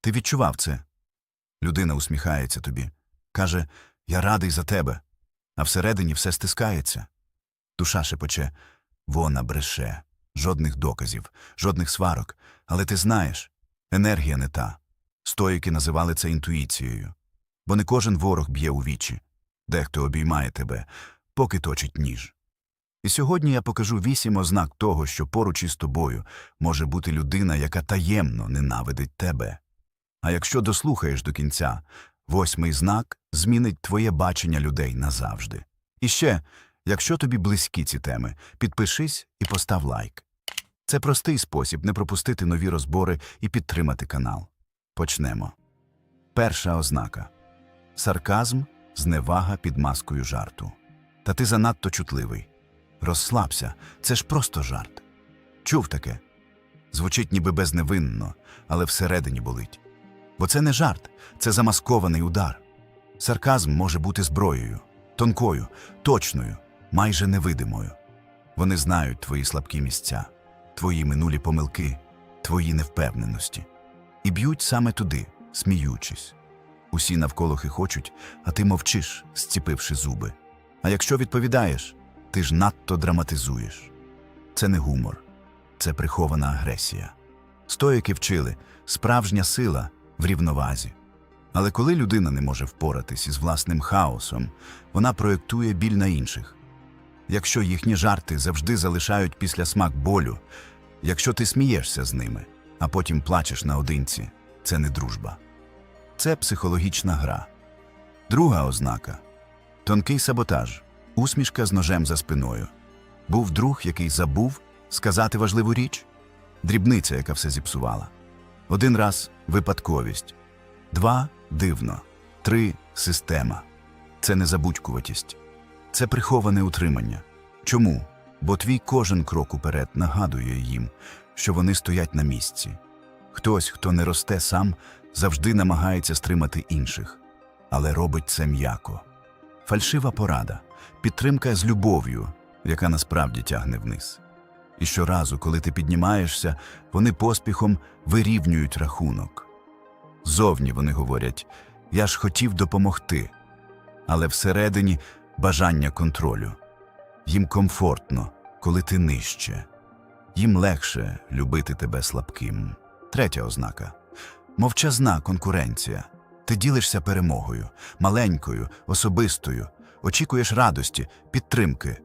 Ти відчував це? Людина усміхається тобі. Каже, я радий за тебе. А всередині все стискається. Душа шепоче, вона бреше. Жодних доказів, жодних сварок. Але ти знаєш, енергія не та. Стоїки називали це інтуїцією. Бо не кожен ворог б'є у вічі. Дехто обіймає тебе, поки точить ніж. І сьогодні я покажу 8 ознак того, що поруч із тобою може бути людина, яка таємно ненавидить тебе. А якщо дослухаєш до кінця, 8-й знак змінить твоє бачення людей назавжди. І ще, якщо тобі близькі ці теми, підпишись і постав лайк. Це простий спосіб не пропустити нові розбори і підтримати канал. Почнемо. Перша ознака. Сарказм, зневага під маскою жарту. Та ти занадто чутливий. Розслабся, це ж просто жарт. Чув таке? Звучить ніби безневинно, але всередині болить. Бо це не жарт, це замаскований удар. Сарказм може бути зброєю, тонкою, точною, майже невидимою. Вони знають твої слабкі місця, твої минулі помилки, твої невпевненості. І б'ють саме туди, сміючись. Усі навколо хихочуть, а ти мовчиш, зціпивши зуби. А якщо відповідаєш, ти ж надто драматизуєш. Це не гумор, це прихована агресія. Стоїки вчили, справжня сила в рівновазі. Але коли людина не може впоратись із власним хаосом, вона проєктує біль на інших. Якщо їхні жарти завжди залишають післясмак болю, якщо ти смієшся з ними, а потім плачеш наодинці, це не дружба. Це психологічна гра. Друга ознака. Тонкий саботаж. Усмішка з ножем за спиною. Був друг, який забув сказати важливу річ? Дрібниця, яка все зіпсувала. 1 раз – випадковість. 2 – дивно. 3 – система. Це не забудькуватість. Це приховане утримання. Чому? Бо твій кожен крок уперед нагадує їм, що вони стоять на місці. Хтось, хто не росте сам, завжди намагається стримати інших. Але робить це м'яко. Фальшива порада. Підтримка з любов'ю, яка насправді тягне вниз. І щоразу, коли ти піднімаєшся, вони поспіхом вирівнюють рахунок. Зовні вони говорять, я ж хотів допомогти. Але всередині бажання контролю. Їм комфортно, коли ти нижче. Їм легше любити тебе слабким. Третя ознака. Мовчазна конкуренція. Ти ділишся перемогою, маленькою, особистою, очікуєш радості, підтримки.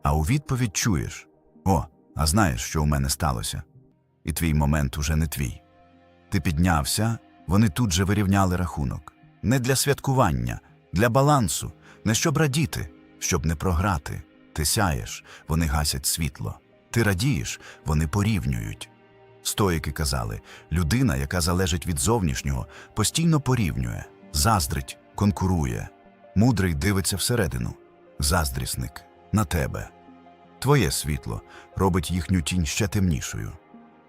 А у відповідь чуєш, о, а знаєш, що у мене сталося? І твій момент уже не твій. Ти піднявся, вони тут же вирівняли рахунок. Не для святкування, для балансу, не щоб радіти, щоб не програти. Ти сяєш, вони гасять світло. Ти радієш, вони порівнюють. Стоїки казали, людина, яка залежить від зовнішнього, постійно порівнює, заздрить, конкурує. Мудрий дивиться всередину. Заздрісник – на тебе. Твоє світло робить їхню тінь ще темнішою.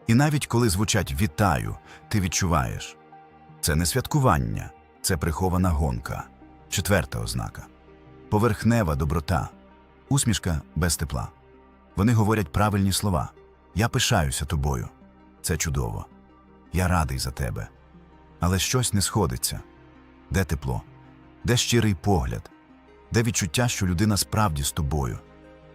І навіть коли звучать «вітаю», ти відчуваєш. Це не святкування, це прихована гонка. Четверта ознака. Поверхнева доброта. Усмішка без тепла. Вони говорять правильні слова. Я пишаюся тобою. Це чудово. Я радий за тебе. Але щось не сходиться. Де тепло? Де щирий погляд? Де відчуття, що людина справді з тобою?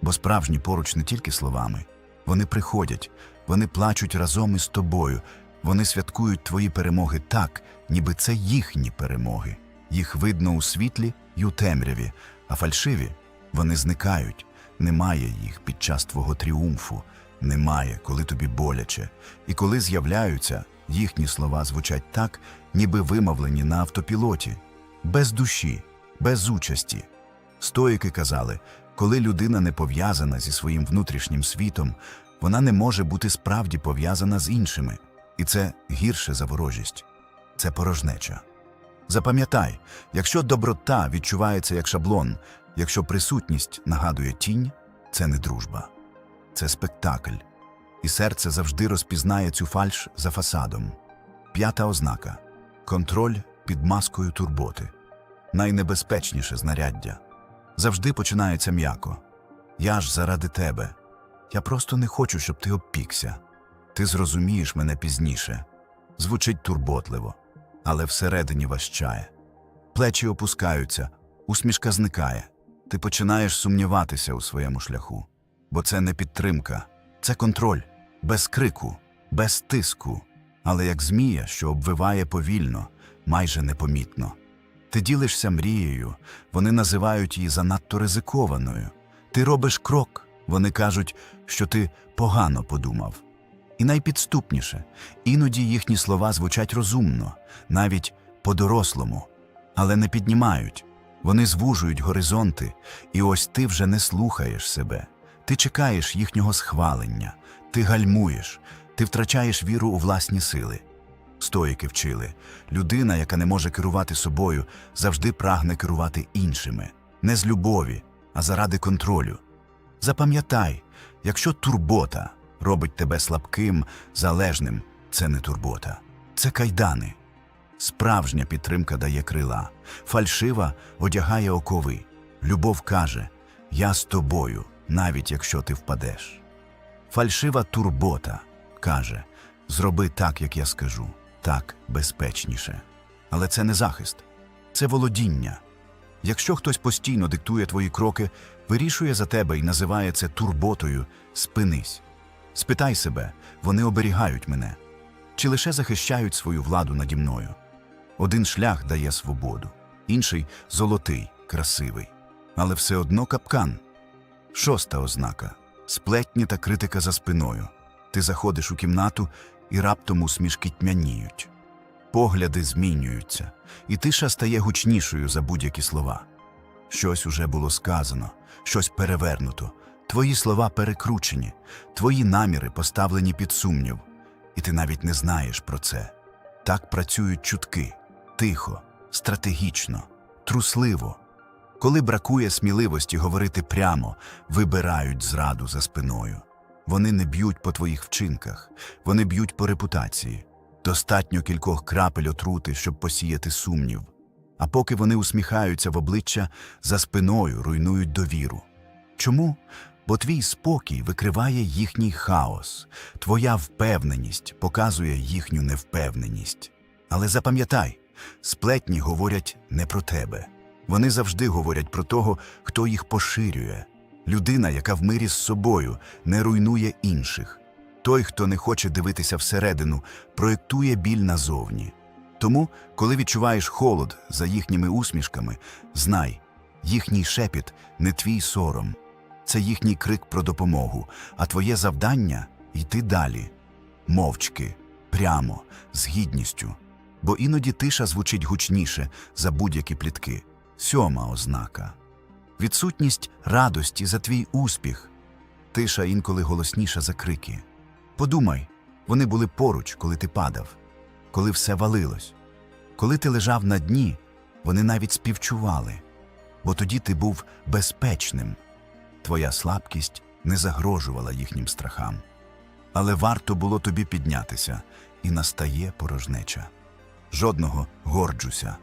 Бо справжні поруч не тільки словами. Вони приходять, вони плачуть разом із тобою. Вони святкують твої перемоги так, ніби це їхні перемоги. Їх видно у світлі й у темряві, а фальшиві – вони зникають. Немає їх під час твого тріумфу. Немає, коли тобі боляче. І коли з'являються, їхні слова звучать так, ніби вимовлені на автопілоті. Без душі, без участі. Стоїки казали, коли людина не пов'язана зі своїм внутрішнім світом, вона не може бути справді пов'язана з іншими. І це гірше за ворожість. Це порожнеча. Запам'ятай, якщо доброта відчувається як шаблон, якщо присутність нагадує тінь, це не дружба. Це спектакль. І серце завжди розпізнає цю фальш за фасадом. П'ята ознака. Контроль під маскою турботи. Найнебезпечніше знаряддя. Завжди починається м'яко. Я ж заради тебе. Я просто не хочу, щоб ти обпікся. Ти зрозумієш мене пізніше. Звучить турботливо, але всередині важчає. Плечі опускаються, усмішка зникає. Ти починаєш сумніватися у своєму шляху. Бо це не підтримка, це контроль. Без крику, без тиску. Але як змія, що обвиває повільно, майже непомітно. Ти ділишся мрією, вони називають її занадто ризикованою. Ти робиш крок, вони кажуть, що ти погано подумав. І найпідступніше, іноді їхні слова звучать розумно, навіть по-дорослому, але не піднімають. Вони звужують горизонти, і ось ти вже не слухаєш себе. Ти чекаєш їхнього схвалення, ти гальмуєш, ти втрачаєш віру у власні сили. Стоїки вчили, людина, яка не може керувати собою, завжди прагне керувати іншими. Не з любові, а заради контролю. Запам'ятай, якщо турбота робить тебе слабким, залежним, це не турбота. Це кайдани. Справжня підтримка дає крила, фальшива одягає окови. Любов каже «Я з тобою, навіть якщо ти впадеш». Фальшива турбота каже «Зроби так, як я скажу, так безпечніше». Але це не захист, це володіння. Якщо хтось постійно диктує твої кроки, вирішує за тебе і називає це турботою, спинись. Спитай себе, вони оберігають мене? Чи лише захищають свою владу наді мною? Один шлях дає свободу, інший – золотий, красивий. Але все одно капкан. 6-та ознака – сплетні та критика за спиною. Ти заходиш у кімнату, і раптом усмішки тьмяніють. Погляди змінюються, і тиша стає гучнішою за будь-які слова. Щось уже було сказано, щось перевернуто. Твої слова перекручені, твої наміри поставлені під сумнів. І ти навіть не знаєш про це. Так працюють чутки. Тихо, стратегічно, трусливо. Коли бракує сміливості говорити прямо, вибирають зраду за спиною. Вони не б'ють по твоїх вчинках, вони б'ють по репутації. Достатньо кількох крапель отрути, щоб посіяти сумнів. А поки вони усміхаються в обличчя, за спиною руйнують довіру. Чому? Бо твій спокій викриває їхній хаос, твоя впевненість показує їхню невпевненість. Але запам'ятай, сплетні говорять не про тебе. Вони завжди говорять про того, хто їх поширює. Людина, яка в мирі з собою, не руйнує інших. Той, хто не хоче дивитися всередину, проєктує біль назовні. Тому, коли відчуваєш холод за їхніми усмішками, знай, їхній шепіт не твій сором. Це їхній крик про допомогу, а твоє завдання – йти далі. Мовчки, прямо, з гідністю. Бо іноді тиша звучить гучніше за будь-які плітки. 7-ма ознака. Відсутність радості за твій успіх. Тиша інколи голосніша за крики. Подумай, вони були поруч, коли ти падав, коли все валилось. Коли ти лежав на дні, вони навіть співчували. Бо тоді ти був безпечним. Твоя слабкість не загрожувала їхнім страхам. Але варто було тобі піднятися, і настає порожнеча. Жодного «горджуся»,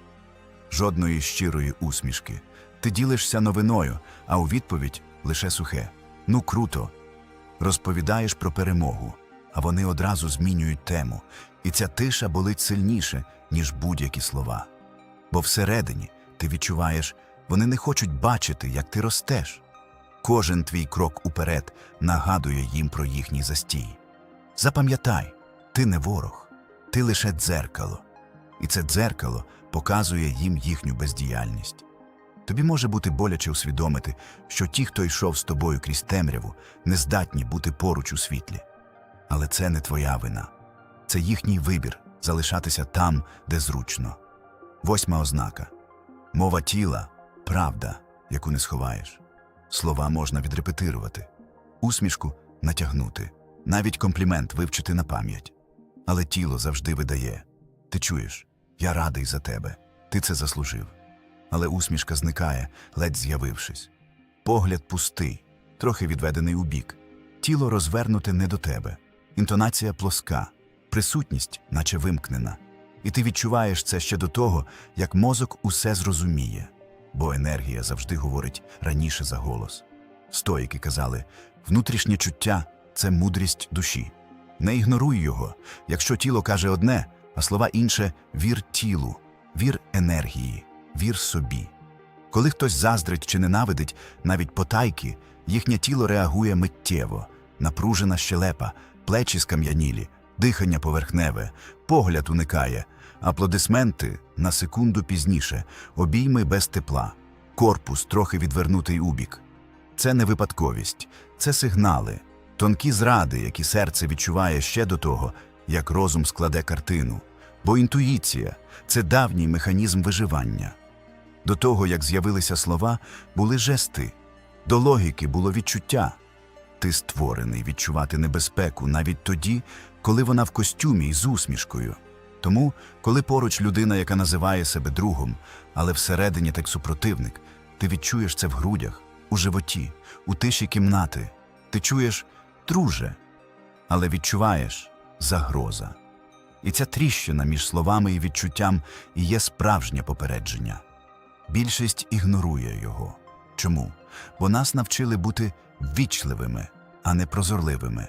жодної щирої усмішки. Ти ділишся новиною, а у відповідь лише сухе «ну круто». Розповідаєш про перемогу, а вони одразу змінюють тему. І ця тиша болить сильніше, ніж будь-які слова. Бо всередині ти відчуваєш, вони не хочуть бачити, як ти ростеш. Кожен твій крок уперед нагадує їм про їхній застій. Запам'ятай, ти не ворог, ти лише дзеркало. І це дзеркало показує їм їхню бездіяльність. Тобі може бути боляче усвідомити, що ті, хто йшов з тобою крізь темряву, не здатні бути поруч у світлі. Але це не твоя вина. Це їхній вибір – залишатися там, де зручно. 8-ма ознака. Мова тіла – правда, яку не сховаєш. Слова можна відрепетирувати, усмішку натягнути, навіть комплімент вивчити на пам'ять. Але тіло завжди видає. Ти чуєш, я радий за тебе, ти це заслужив. Але усмішка зникає, ледь з'явившись. Погляд пустий, трохи відведений убік. Тіло розвернуте не до тебе. Інтонація плоска, присутність наче вимкнена. І ти відчуваєш це ще до того, як мозок усе зрозуміє. Бо енергія завжди говорить раніше за голос. Стоїки казали, внутрішнє чуття – це мудрість душі. Не ігноруй його. Якщо тіло каже одне, а слова інше – вір тілу, вір енергії, вір собі. Коли хтось заздрить чи ненавидить, навіть потайки, їхнє тіло реагує миттєво, напружена щелепа, плечі скам'янілі, дихання поверхневе, погляд уникає, аплодисменти на секунду пізніше, обійми без тепла, корпус трохи відвернутий убік. Це не випадковість, це сигнали, тонкі зради, які серце відчуває ще до того, як розум складе картину. Бо інтуїція – це давній механізм виживання. До того, як з'явилися слова, були жести. До логіки було відчуття. Ти створений відчувати небезпеку навіть тоді, коли вона в костюмі і з усмішкою. Тому, коли поруч людина, яка називає себе другом, але всередині так супротивник, ти відчуєш це в грудях, у животі, у тиші кімнати. Ти чуєш «друже», але відчуваєш «загроза». І ця тріщина між словами і відчуттям і є справжнє попередження. Більшість ігнорує його. Чому? Бо нас навчили бути ввічливими, а не прозорливими.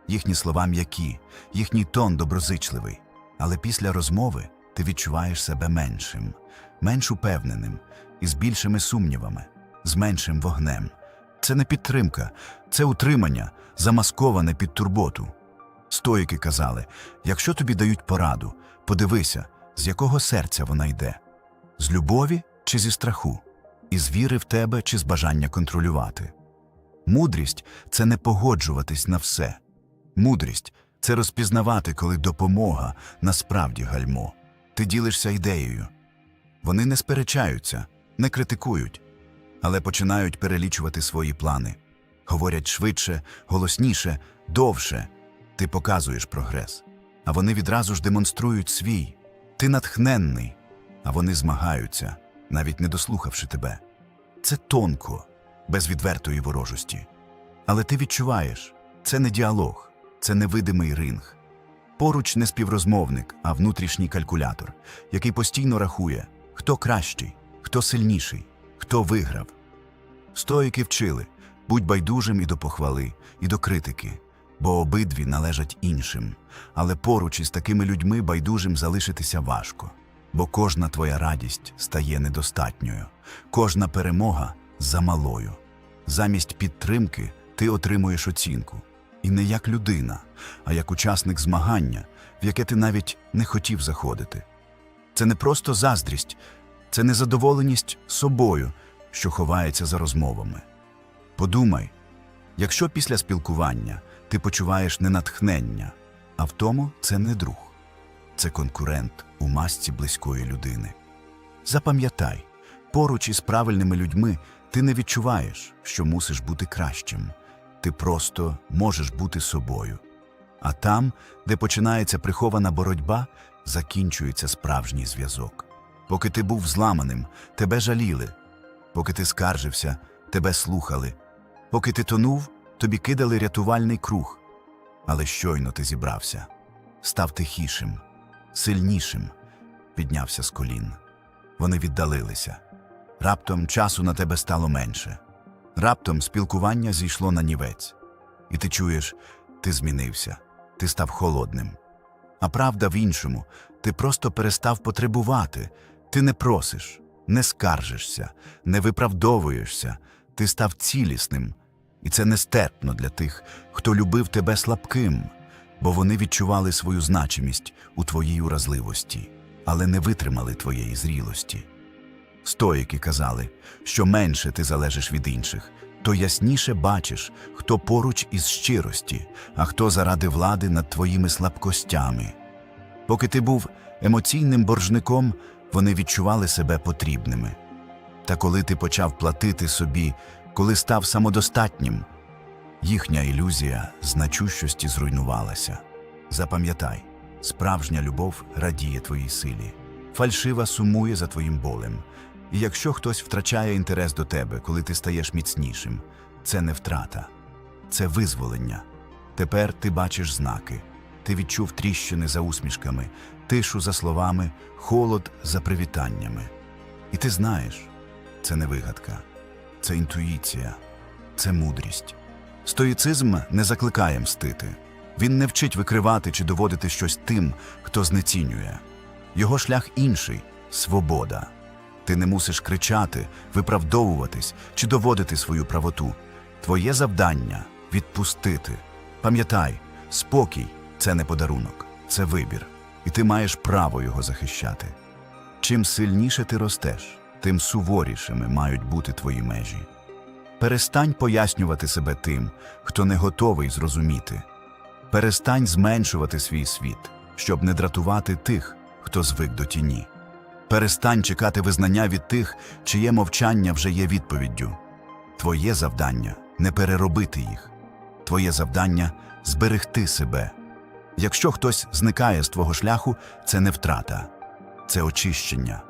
Їхні слова м'які, їхній тон доброзичливий. Але після розмови ти відчуваєш себе меншим, менш упевненим і з більшими сумнівами, з меншим вогнем. Це не підтримка, це утримання, замасковане під турботу. Стоїки казали, якщо тобі дають пораду, подивися, з якого серця вона йде. З любові чи зі страху? Із віри в тебе чи з бажання контролювати? Мудрість – це не погоджуватись на все. Мудрість – це розпізнавати, коли допомога насправді гальмо. Ти ділишся ідеєю. Вони не сперечаються, не критикують, але починають перелічувати свої плани. Говорять швидше, голосніше, довше. Ти показуєш прогрес, а вони відразу ж демонструють свій. Ти натхненний, а вони змагаються, навіть не дослухавши тебе. Це тонко, без відвертої ворожості. Але ти відчуваєш, це не діалог, це невидимий ринг. Поруч не співрозмовник, а внутрішній калькулятор, який постійно рахує, хто кращий, хто сильніший, хто виграв. Стоїки вчили, будь байдужим і до похвали, і до критики, бо обидві належать іншим. Але поруч із такими людьми байдужим залишитися важко, бо кожна твоя радість стає недостатньою, кожна перемога замалою. Замість підтримки ти отримуєш оцінку. І не як людина, а як учасник змагання, в яке ти навіть не хотів заходити. Це не просто заздрість, це незадоволеність собою, що ховається за розмовами. Подумай, якщо після спілкування ти почуваєш не натхнення, а втому це не друг. Це конкурент у масці близької людини. Запам'ятай, поруч із правильними людьми ти не відчуваєш, що мусиш бути кращим. Ти просто можеш бути собою. А там, де починається прихована боротьба, закінчується справжній зв'язок. Поки ти був зламаним, тебе жаліли. Поки ти скаржився, тебе слухали. Поки ти тонув, тобі кидали рятувальний круг. Але щойно ти зібрався. Став тихішим, сильнішим, піднявся з колін. Вони віддалилися. Раптом часу на тебе стало менше. Раптом спілкування зійшло на нівець. І ти чуєш, ти змінився, ти став холодним. А правда в іншому, ти просто перестав потребувати. Ти не просиш, не скаржишся, не виправдовуєшся. Ти став цілісним. І це нестерпно для тих, хто любив тебе слабким, бо вони відчували свою значимість у твоїй уразливості, але не витримали твоєї зрілості. Стоїки казали, що менше ти залежиш від інших, то ясніше бачиш, хто поруч із щирості, а хто заради влади над твоїми слабкостями. Поки ти був емоційним боржником, вони відчували себе потрібними. Та коли ти почав платити собі, коли став самодостатнім, їхня ілюзія значущості зруйнувалася. Запам'ятай, справжня любов радіє твоїй силі, фальшива сумує за твоїм болем. І якщо хтось втрачає інтерес до тебе, коли ти стаєш міцнішим, це не втрата, це визволення. Тепер ти бачиш знаки. Ти відчув тріщини за усмішками, тишу за словами, холод за привітаннями. І ти знаєш, це не вигадка, це інтуїція, це мудрість. Стоїцизм не закликає мстити. Він не вчить викривати чи доводити щось тим, хто знецінює. Його шлях інший – свобода. Ти не мусиш кричати, виправдовуватись чи доводити свою правоту. Твоє завдання – відпустити. Пам'ятай, спокій – це не подарунок, це вибір. І ти маєш право його захищати. Чим сильніше ти ростеш, тим суворішими мають бути твої межі. Перестань пояснювати себе тим, хто не готовий зрозуміти. Перестань зменшувати свій світ, щоб не дратувати тих, хто звик до тіні. Перестань чекати визнання від тих, чиє мовчання вже є відповіддю. Твоє завдання – не переробити їх. Твоє завдання – зберегти себе. Якщо хтось зникає з твого шляху, це не втрата, це очищення.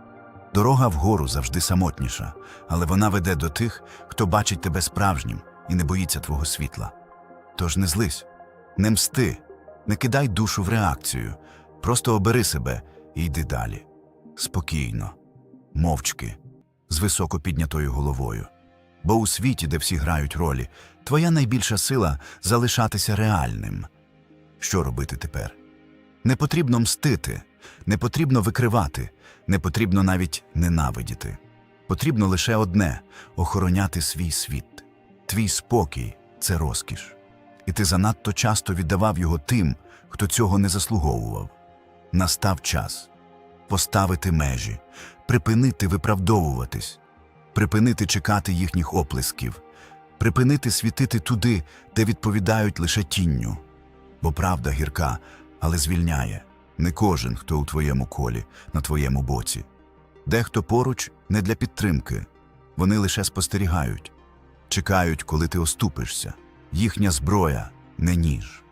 Дорога вгору завжди самотніша, але вона веде до тих, хто бачить тебе справжнім і не боїться твого світла. Тож не злись, не мсти, не кидай душу в реакцію, просто обери себе і йди далі. Спокійно, мовчки, з високо піднятою головою. Бо у світі, де всі грають ролі, твоя найбільша сила – залишатися реальним. Що робити тепер? Не потрібно мстити, не потрібно викривати, не потрібно навіть ненавидіти. Потрібно лише одне – охороняти свій світ. Твій спокій – це розкіш. І ти занадто часто віддавав його тим, хто цього не заслуговував. Настав час поставити межі, припинити виправдовуватись, припинити чекати їхніх оплесків, припинити світити туди, де відповідають лише тінню. Бо правда гірка, але звільняє. Не кожен, хто у твоєму колі, на твоєму боці. Дехто поруч не для підтримки. Вони лише спостерігають. Чекають, коли ти оступишся. Їхня зброя – не ніж.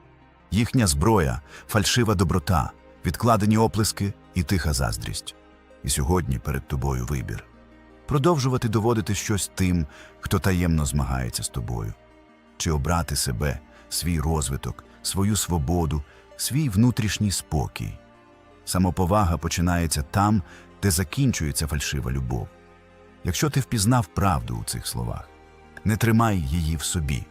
Їхня зброя – фальшива доброта, відкладені оплески і тиха заздрість. І сьогодні перед тобою вибір. Продовжувати доводити щось тим, хто таємно змагається з тобою. Чи обрати себе, свій розвиток, свою свободу, свій внутрішній спокій. Самоповага починається там, де закінчується фальшива любов. Якщо ти впізнав правду у цих словах, не тримай її в собі.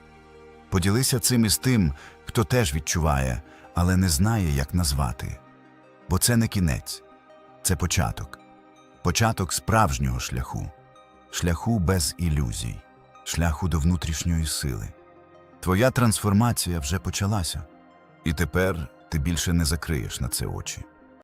Поділися цим із тим, хто теж відчуває, але не знає, як назвати. Бо це не кінець, це початок. Початок справжнього шляху. Шляху без ілюзій. Шляху до внутрішньої сили. Твоя трансформація вже почалася. І тепер ти більше не закриєш на це очі.